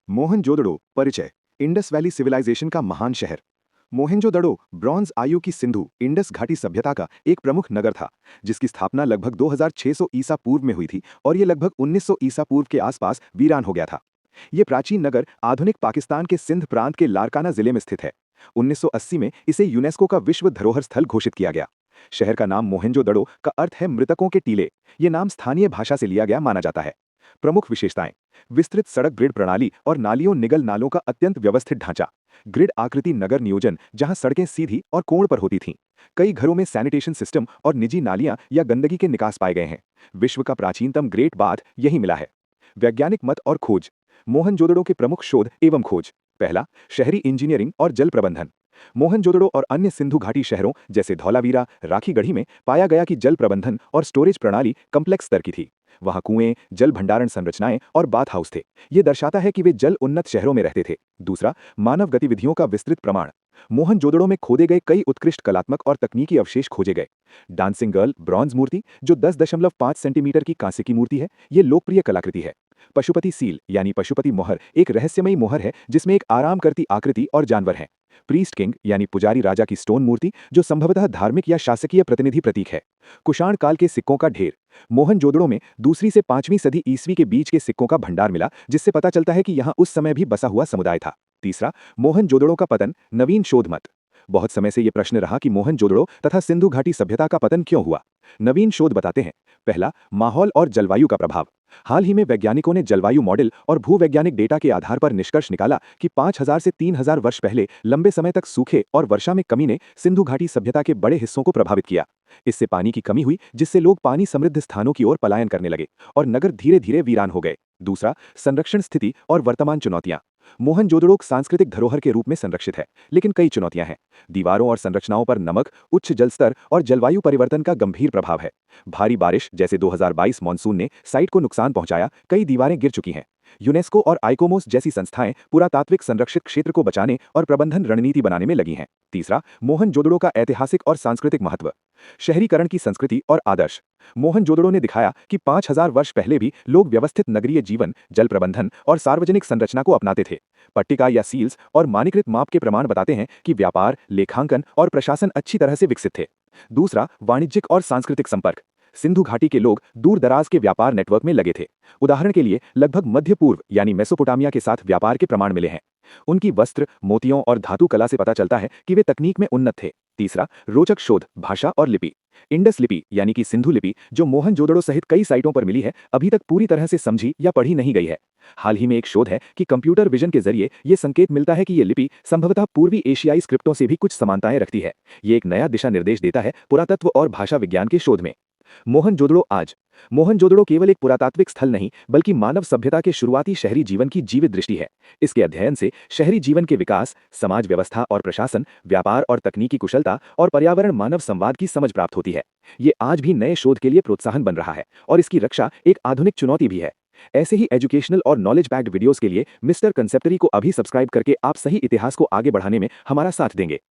मोहनजोदड़ो परिचय। Indus valley civilisation का महान शहर। मोहनजोदड़ो ब्रॉन्ज आयु की सिंधु इंडस घाटी सभ्यता का एक प्रमुख नगर था, जिसकी स्थापना लगभग 2600 ईसा पूर्व में हुई थी और ये लगभग 1900 ईसा पूर्व के आसपास वीरान हो गया था। ये प्राचीन नगर आधुनिक पाकिस्तान के सिंध प्रांत के लारकाना जिले में स्थित है। 1980 में इसे यूनेस्को का विश्व धरोहर स्थल घोषित किया गया। शहर का नाम मोहनजोदड़ो का अर्थ है मृतकों के टीले। ये नाम स्थानीय भाषा से लिया गया माना जाता है। प्रमुख विशेषताएं। विस्तृत सड़क ग्रिड प्रणाली और नालियों निगल नालों का अत्यंत व्यवस्थित ढांचा। ग्रिड आकृति नगर नियोजन जहां सड़कें सीधी और कोण पर होती थीं। कई घरों में सैनिटेशन सिस्टम और निजी नालियां या गंदगी के निकास पाए गए हैं। विश्व का प्राचीनतम ग्रेट बाथ यही मिला है। वैज्ञानिक मत और खोज। मोहनजोदड़ो के प्रमुख शोध एवं खोज। पहला, शहरी इंजीनियरिंग और जल प्रबंधन। मोहनजोदड़ो और अन्य सिंधु घाटी शहरों जैसे धौलावीरा, राखीगढ़ी में पाया गया कि जल प्रबंधन और स्टोरेज प्रणाली कम्प्लेक्स स्तर की थी। वहां कुएं, जल भंडारण संरचनाएं और बाथ हाउस थे। ये दर्शाता है कि वे जल उन्नत शहरों में रहते थे। दूसरा, मानव गतिविधियों का विस्तृत प्रमाण। मोहनजोदड़ो में खोदे गए कई उत्कृष्ट कलात्मक और तकनीकी अवशेष खोजे गए। डांसिंग गर्ल ब्रॉन्ज मूर्ति, जो 10.5 सेंटीमीटर की कांसे की मूर्ति है, ये लोकप्रिय कलाकृति है। पशुपति सील यानी पशुपति मोहर एक रहस्यमयी मोहर है जिसमें एक आराम करती आकृति और जानवर है। प्रीस्ट किंग यानी पुजारी राजा की स्टोन मूर्ति, जो संभवतः धार्मिक या शासकीय प्रतिनिधि प्रतीक है। कुषाण काल के सिक्कों का ढेर। मोहनजोदड़ो में 2वीं से 5वीं सदी ईस्वी के बीच के सिक्कों का भंडार मिला, जिससे पता चलता है कि यहां उस समय भी बसा हुआ समुदाय था। तीसरा, मोहनजोदड़ो का पतन, नवीन शोध मत। बहुत समय से यह प्रश्न रहा कि मोहनजोदड़ो तथा सिंधु घाटी सभ्यता का पतन क्यों हुआ। नवीन शोध बताते हैं। पहला, माहौल और जलवायु का प्रभाव। हाल ही में वैज्ञानिकों ने जलवायु मॉडल और भूवैज्ञानिक डेटा के आधार पर निष्कर्ष निकाला कि 5000 से 3000 वर्ष पहले लंबे समय तक सूखे और वर्षा में कमी ने सिंधु घाटी सभ्यता के बड़े हिस्सों को प्रभावित किया। इससे पानी की कमी हुई, जिससे लोग पानी समृद्ध स्थानों की ओर पलायन करने लगे और नगर धीरे धीरे वीरान हो गए। दूसरा, संरक्षण स्थिति और वर्तमान चुनौतियां। मोहनजोदड़ो सांस्कृतिक धरोहर के रूप में संरक्षित है, लेकिन कई चुनौतियां हैं। दीवारों और संरचनाओं पर नमक, उच्च जल स्तर और जलवायु परिवर्तन का गंभीर प्रभाव है। भारी बारिश जैसे 2022 मानसून ने साइट को नुकसान पहुंचाया, कई दीवारें गिर चुकी हैं। यूनेस्को और आइकोमोस जैसी संस्थाएं पुरातात्विक संरक्षित क्षेत्र को बचाने और प्रबंधन रणनीति बनाने में लगी हैं। तीसरा, मोहनजोदड़ो का ऐतिहासिक और सांस्कृतिक महत्व। शहरीकरण की संस्कृति और आदर्श। मोहनजोदड़ो ने दिखाया कि 5000 वर्ष पहले भी लोग व्यवस्थित नगरीय जीवन, जल प्रबंधन और सार्वजनिक संरचना को अपनाते थे। पट्टिका या सील्स और मानकीकृत माप के प्रमाण बताते हैं कि व्यापार, लेखांकन और प्रशासन अच्छी तरह से विकसित थे। दूसरा, वाणिज्यिक और सांस्कृतिक संपर्क। सिंधु घाटी के लोग दूर दराज के व्यापार नेटवर्क में लगे थे। उदाहरण के लिए लगभग मध्य पूर्व यानी मेसोपोटामिया के साथ व्यापार के प्रमाण मिले हैं। उनकी वस्त्र, मोतियों और धातु कला से पता चलता है कि वे तकनीक में उन्नत थे। तीसरा, रोचक शोध, भाषा और लिपि। इंडस लिपि यानी कि सिंधु लिपि, जो मोहनजोदड़ो सहित कई साइटों पर मिली है, अभी तक पूरी तरह से समझी या पढ़ी नहीं गई है। हाल ही में एक शोध है कि कंप्यूटर विजन के जरिए ये संकेत मिलता है कि ये लिपि संभवतः पूर्वी एशियाई स्क्रिप्टों से भी कुछ समानताएं रखती है। ये एक नया दिशा निर्देश देता है पुरातत्व और भाषा विज्ञान के शोध में। मोहनजोदड़ो आज। मोहनजोदड़ो केवल एक पुरातात्विक स्थल नहीं, बल्कि मानव सभ्यता के शुरुआती शहरी जीवन की जीवित दृष्टि है। इसके अध्ययन से शहरी जीवन के विकास, समाज व्यवस्था और प्रशासन, व्यापार और तकनीकी कुशलता और पर्यावरण मानव संवाद की समझ प्राप्त होती है। ये आज भी नए शोध के लिए प्रोत्साहन बन रहा है और इसकी रक्षा एक आधुनिक चुनौती भी है। ऐसे ही एजुकेशनल और नॉलेज पैक्ड वीडियोस के लिए मिस्टर कंसेप्टरी को अभी सब्सक्राइब करके आप सही इतिहास को आगे बढ़ाने में हमारा साथ देंगे।